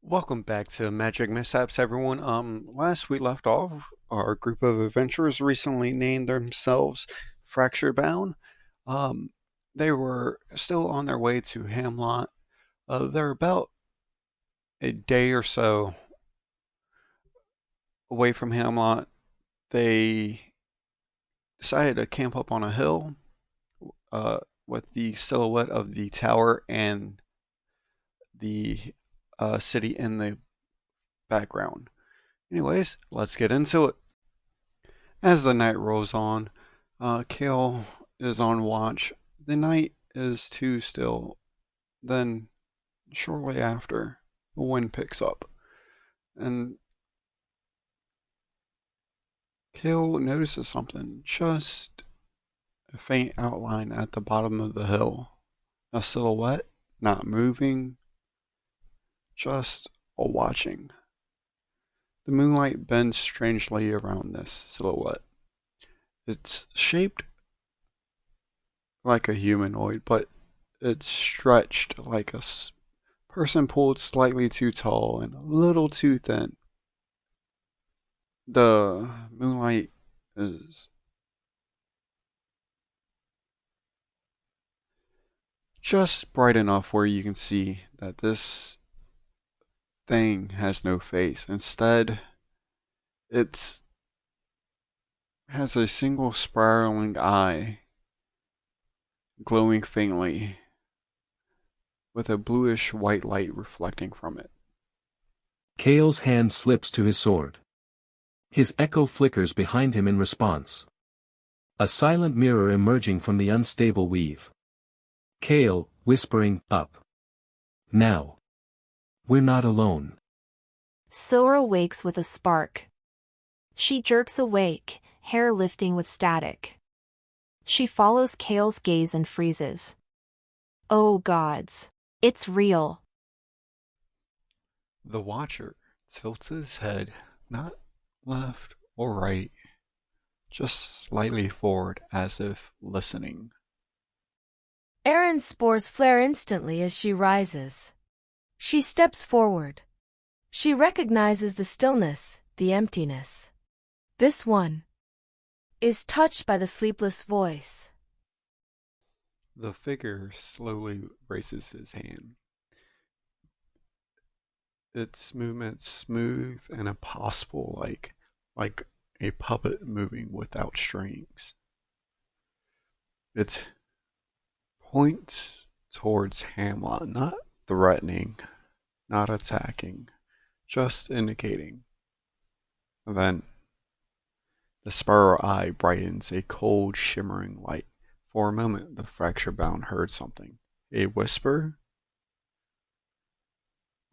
Welcome back to Magic Mishaps, everyone. Last we left off, our group of adventurers recently named themselves Fracturebound. Um, they were still on their way to Hamlot. They're about a day or so away from Hamlot. They decided to camp up on a hill, uh, with the silhouette of the tower and the city in the background. Anyways, let's get into it. As the night rolls on, Kale is on watch. The night is too still. Then, shortly after, the wind picks up, and Kale notices something, just a faint outline at the bottom of the hill. A silhouette, not moving, just a watching. The moonlight bends strangely around this silhouette. It's shaped like a humanoid, but it's stretched like a person pulled slightly too tall and a little too thin. The moonlight is just bright enough where you can see that this thing has no face. Instead, it has a single spiraling eye glowing faintly with a bluish white light reflecting from it. Kale's hand slips to his sword. His echo flickers behind him in response. A silent mirror emerging from the unstable weave. Kale, whispering, up. Now. We're not alone. Sora wakes with a spark. She jerks awake, hair lifting with static. She follows Kale's gaze and freezes. Oh gods. It's real. The Watcher tilts his head, not left or right, just slightly forward as if listening. Erin's spores flare instantly as she rises. She steps forward. She recognizes the stillness, the emptiness. This one is touched by the sleepless voice. The figure slowly raises his hand, its movement smooth and impossible, like a puppet moving without strings. It points towards Hamlot, not threatening, not attacking, just indicating. And then the spiral eye brightens a cold, shimmering light. For a moment, the Fracturebound heard something. A whisper,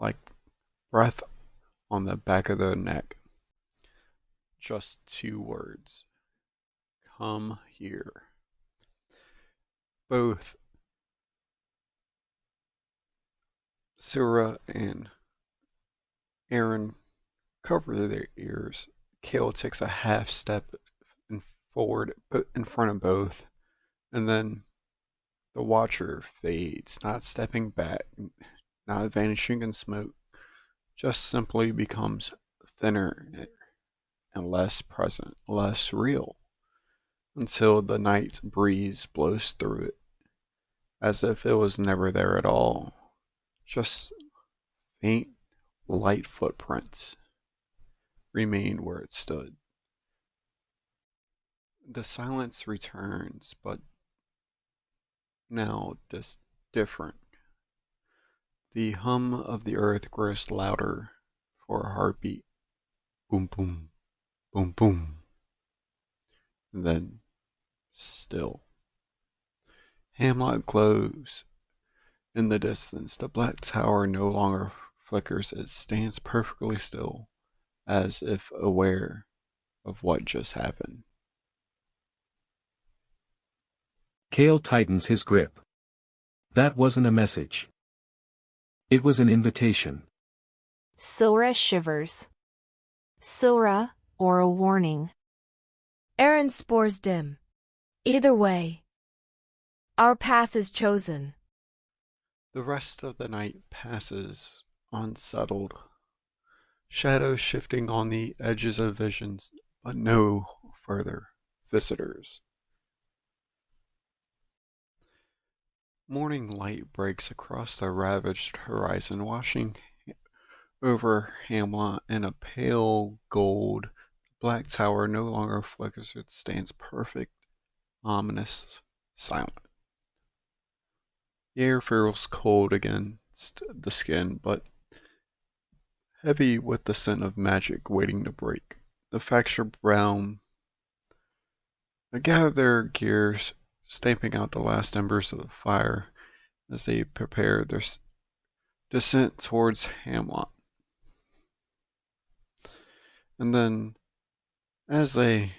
like breath on the back of the neck. Just two words. Come here. Both Sura and Erin cover their ears. Kale takes a half step forward in front of both, and then the Watcher fades, not stepping back, not vanishing in smoke, just simply becomes thinner and less present, less real, until the night breeze blows through it, as if it was never there at all. Just faint, light footprints remained where it stood. The silence returns, but now this different. The hum of the earth grows louder for a heartbeat. Boom, boom, boom, boom. And then still. Hamlot glows in the distance. The black tower no longer flickers. It stands perfectly still, as if aware of what just happened. Kale tightens his grip. That wasn't a message. It was an invitation. Sora shivers. Sora, or a warning. Erin's spores dim. Either way, our path is chosen. The rest of the night passes unsettled. Shadows shifting on the edges of visions, but no further visitors. Morning light breaks across the ravaged horizon, washing over Hamlot in a pale gold. The black tower no longer flickers, it stands perfect, ominous, silent. The air feels cold against the skin, but heavy with the scent of magic waiting to break. The Fracturebound gather their gears, stamping out the last embers of the fire as they prepare their descent towards Hamlot. And then, as they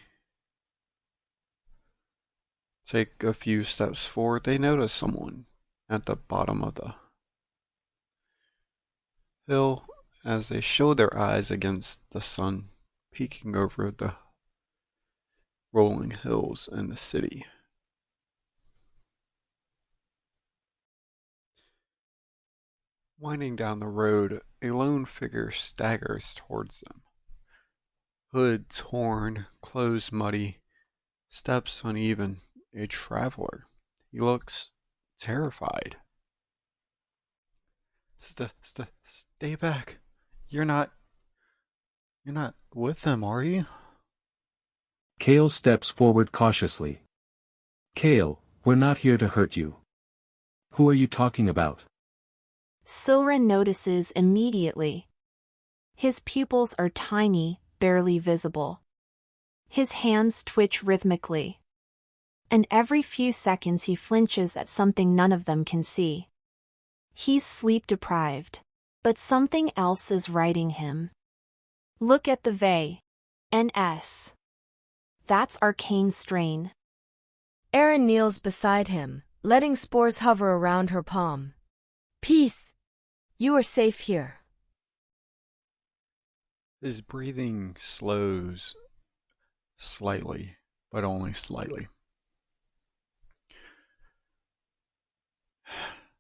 take a few steps forward, they notice someone at the bottom of the hill as they show their eyes against the sun peeking over the rolling hills and the city. Winding down the road, a lone figure staggers towards them. Hood torn, clothes muddy, steps uneven. A traveler. He looks terrified. Stay back. You're not with them, are you? Kale steps forward cautiously. Kale, we're not here to hurt you. Who are you talking about? Sora notices immediately. His pupils are tiny, barely visible. His hands twitch rhythmically. And every few seconds he flinches at something none of them can see. He's sleep-deprived, but something else is riding him. Look at the V. NS. That's arcane strain. Aaron kneels beside him, letting spores hover around her palm. Peace. You are safe here. His breathing slows slightly, but only slightly.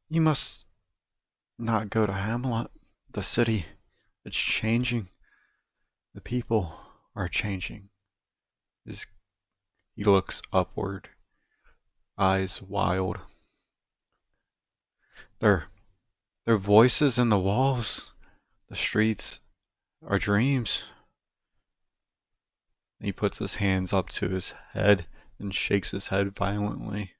You must not go to Hamlot. The city, it's changing. The people are changing. He looks upward, eyes wild. Their voices in the walls, the streets, are dreams. He puts his hands up to his head and shakes his head violently.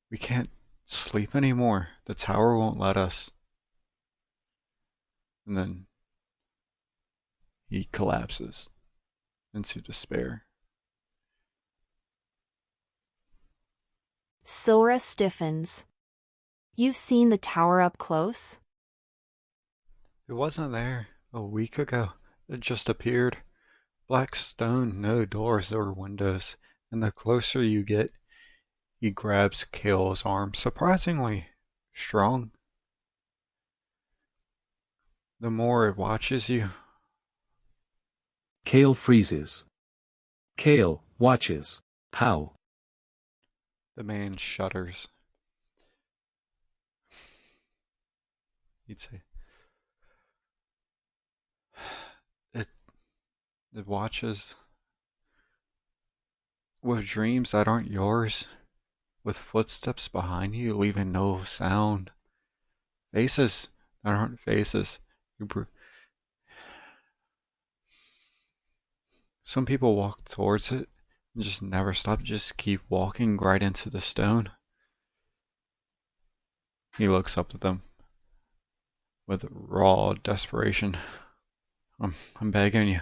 We can't sleep anymore. The tower won't let us. And then he collapses into despair. Sora stiffens. You've seen the tower up close? It wasn't there a week ago. It just appeared. Black stone, no doors or windows. And the closer you get, he grabs Kale's arm, surprisingly strong. The more it watches you. Kale freezes. Kale watches. How? The man shudders. He'd say, it watches with dreams that aren't yours, with footsteps behind you leaving no sound, faces that aren't faces. Some people walk towards it and just never stop, just keep walking right into the stone. He looks up at them with raw desperation. I'm begging you.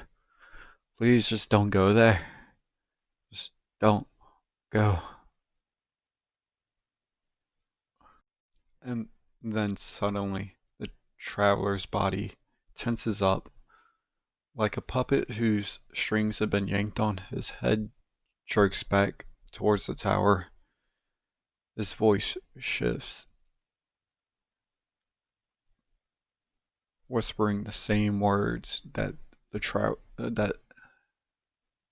Please just don't go there. Just don't go. And then suddenly the traveler's body tenses up like a puppet whose strings have been yanked on. His head jerks back towards the tower. His voice shifts, whispering the same words that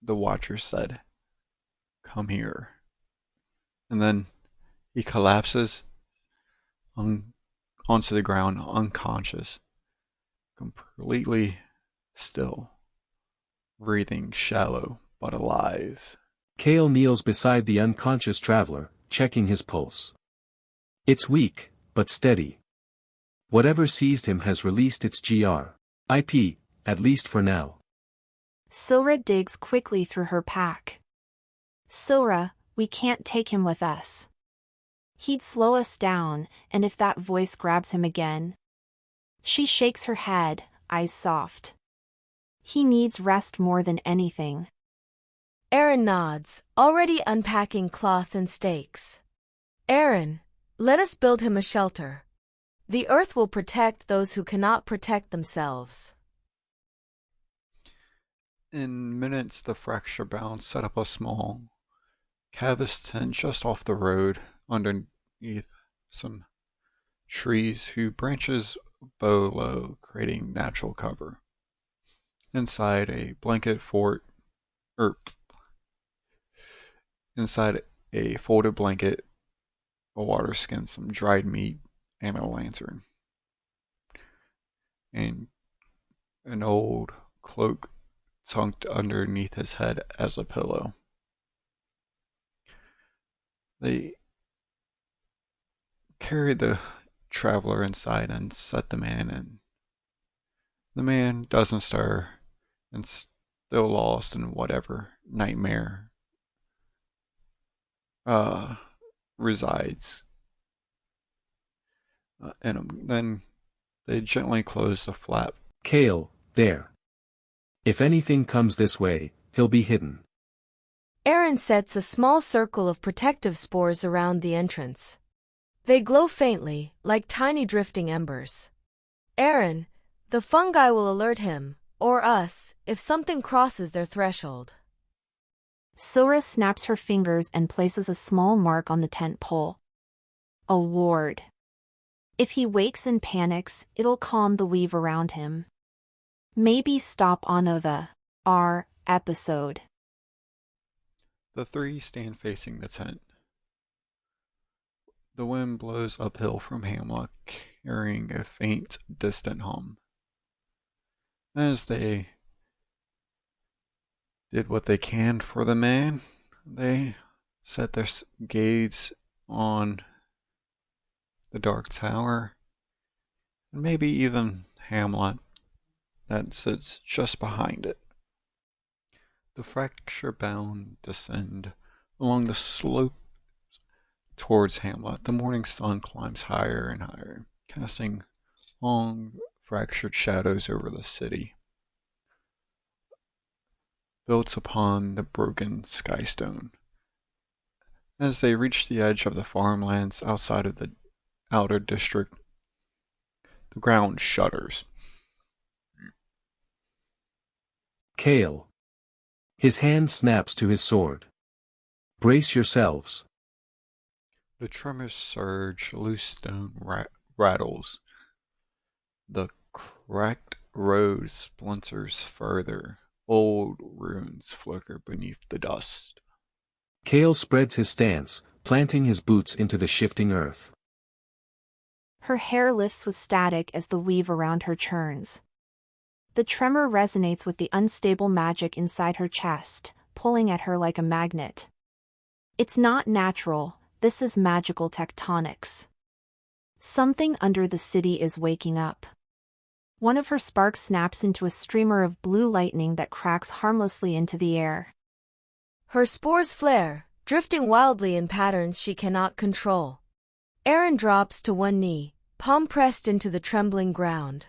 the watcher said. Come here. And then he collapses onto the ground unconscious, completely still, breathing shallow but alive. Kale kneels beside the unconscious traveler, checking his pulse. It's weak, but steady. Whatever seized him has released its GRIP, at least for now. Silra digs quickly through her pack. Silra, we can't take him with us. He'd slow us down, and if that voice grabs him again. She shakes her head, eyes soft. He needs rest more than anything. Aaron nods, already unpacking cloth and stakes. Aaron, let us build him a shelter. The earth will protect those who cannot protect themselves. In minutes, the Fracturebound set up a small canvas tent just off the road underneath some trees whose branches bow low, creating natural cover. Inside a blanket fort, inside a folded blanket, a water skin, some dried meat, and a lantern. And an old cloak tucked underneath his head as a pillow. They carried the traveler inside and set the man in. The man doesn't stir and still lost in whatever nightmare resides in him. Then they gently close the flap. Kale, there. If anything comes this way, he'll be hidden. Aaron sets a small circle of protective spores around the entrance. They glow faintly, like tiny drifting embers. Aaron, the fungi will alert him, or us, if something crosses their threshold. Silra snaps her fingers and places a small mark on the tent pole. A ward. If he wakes and panics, it'll calm the weave around him. Maybe stop on the R episode. The three stand facing the tent. The wind blows uphill from Hamlot, carrying a faint, distant hum. As they did what they can for the man, they set their gaze on the dark tower, and maybe even Hamlot that sits just behind it. The Fracturebound descend along the slope towards Hamlot. The morning sun climbs higher and higher, casting long, fractured shadows over the city, built upon the broken skystone. As they reach the edge of the farmlands outside of the outer district, the ground shudders. Kale. His hand snaps to his sword. Brace yourselves. The tremors surge, loose stone rattles. The cracked road splinters further. Old ruins flicker beneath the dust. Kale spreads his stance, planting his boots into the shifting earth. Her hair lifts with static as the weave around her churns. The tremor resonates with the unstable magic inside her chest, pulling at her like a magnet. It's not natural, this is magical tectonics. Something under the city is waking up. One of her sparks snaps into a streamer of blue lightning that cracks harmlessly into the air. Her spores flare, drifting wildly in patterns she cannot control. Aaron drops to one knee, palm pressed into the trembling ground.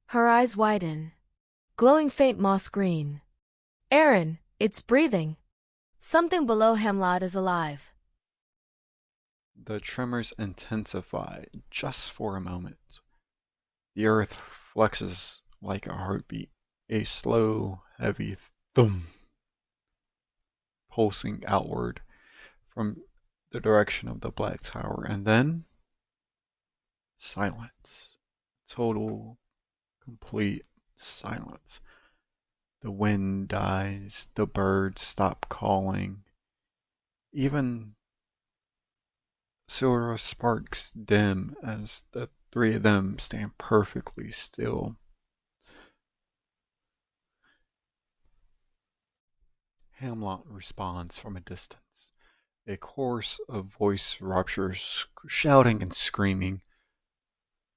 Her eyes widen, glowing faint moss green. Aaron, it's breathing. Something below Hamlot is alive. The tremors intensify just for a moment. The earth flexes like a heartbeat, a slow, heavy thump, pulsing outward from the direction of the black tower, and then silence. Total, complete silence. The wind dies, the birds stop calling. Even silver sparks dim as the Three of them stand perfectly still. Hamlot responds from a distance. A chorus of voice ruptures, shouting and screaming.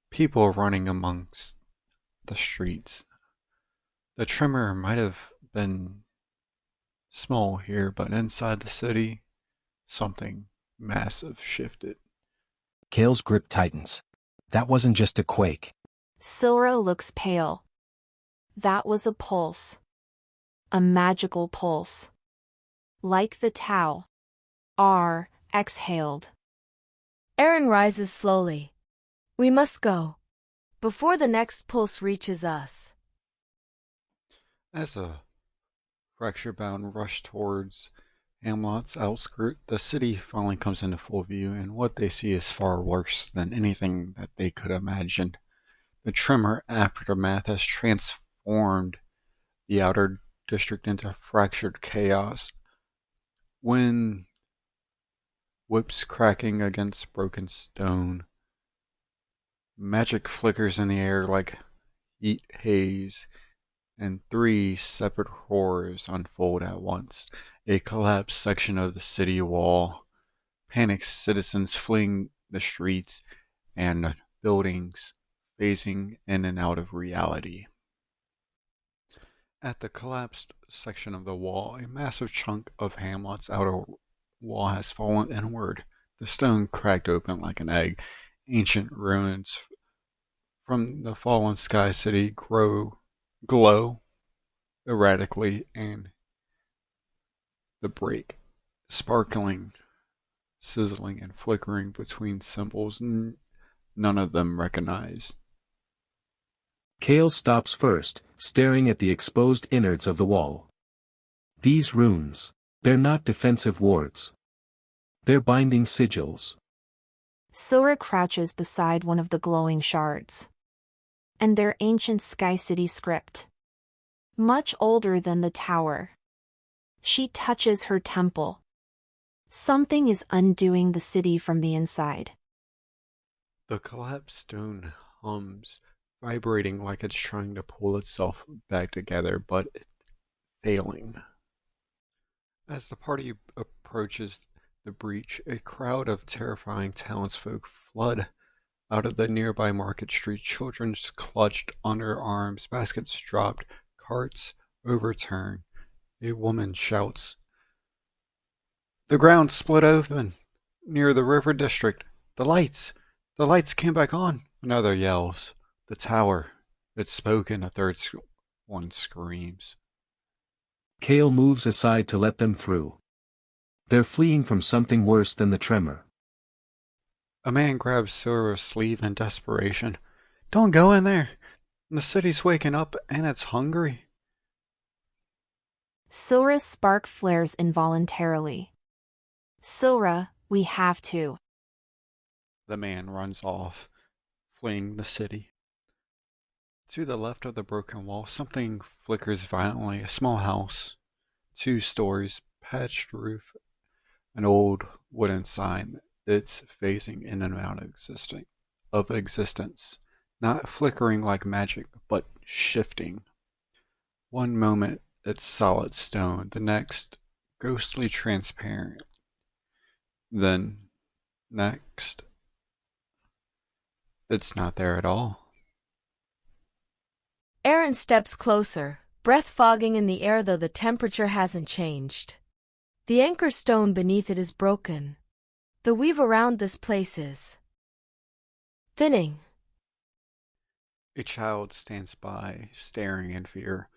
People running amongst the streets. The tremor might have been small here, but inside the city, something massive shifted. Kale's grip tightens. That wasn't just a quake. Sora looks pale. That was a pulse. A magical pulse. Like the Tau. R exhaled. Aaron rises slowly. We must go. Before the next pulse reaches us. As a Fracturebound rush towards Hamlot's outskirt, the city finally comes into full view, and what they see is far worse than anything that they could imagine. The tremor aftermath has transformed the outer district into fractured chaos. Wind whips cracking against broken stone. Magic flickers in the air like heat haze, and three separate horrors unfold at once. A collapsed section of the city wall, panicked citizens fleeing the streets, and buildings phasing in and out of reality. At the collapsed section of the wall, a massive chunk of Hamlot's outer wall has fallen inward. The stone cracked open like an egg. Ancient ruins from the fallen Sky City glow erratically, and the break, sparkling, sizzling, and flickering between symbols none of them recognize. Kale stops first, staring at the exposed innards of the wall. These runes, they're not defensive wards. They're binding sigils. Sora crouches beside one of the glowing shards. And their ancient Sky City script. Much older than the tower. She touches her temple. Something is undoing the city from the inside. The collapsed stone hums, vibrating like it's trying to pull itself back together, but it's failing. As the party approaches the breach, a crowd of terrifying townsfolk flood out of the nearby market street. Children clutched under arms, baskets dropped, carts overturned. A woman shouts, "The ground split open near the river district. The lights! The lights came back on!" Another yells, "The tower! It's spoken!" A third one screams. Kale moves aside to let them through. They're fleeing from something worse than the tremor. A man grabs Sora's sleeve in desperation. "Don't go in there! The city's waking up and it's hungry." Sora's spark flares involuntarily. Sora, we have to. The man runs off, fleeing the city. To the left of the broken wall, something flickers violently. A small house, 2 stories, patched roof, an old wooden sign. It's phasing in and out of existence, not flickering like magic, but shifting. One moment it's solid stone, the next ghostly transparent. Then, next, it's not there at all. Aaron steps closer, breath fogging in the air though the temperature hasn't changed. The anchor stone beneath it is broken. The weave around this place is thinning. A child stands by, staring in fear.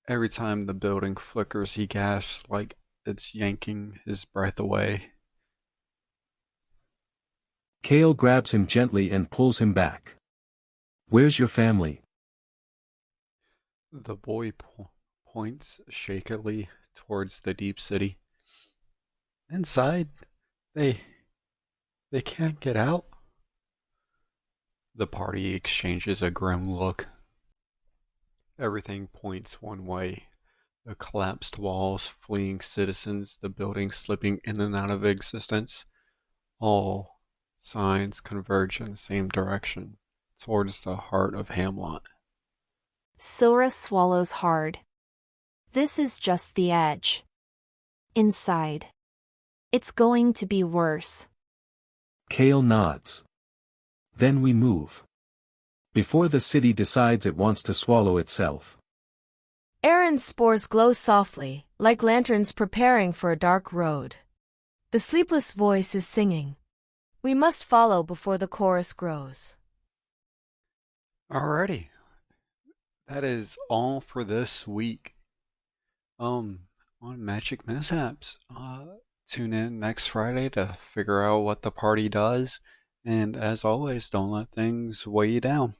Every time the building flickers, he gasps like it's yanking his breath away. Kale grabs him gently and pulls him back. "Where's your family?" The boy points shakily towards the deep city. "Inside? They can't get out?" The party exchanges a grim look. Everything points one way. The collapsed walls, fleeing citizens, the buildings slipping in and out of existence. All signs converge in the same direction. towards the heart of Hamlot. Sora swallows hard. This is just the edge. Inside. It's going to be worse. Kale nods. Then we move. Before the city decides it wants to swallow itself. Aaron's spores glow softly, like lanterns preparing for a dark road. The sleepless voice is singing. We must follow before the chorus grows. Alrighty, that is all for this week. On Magic Mishaps. Tune in next Friday to figure out what the party does, and as always, don't let things weigh you down.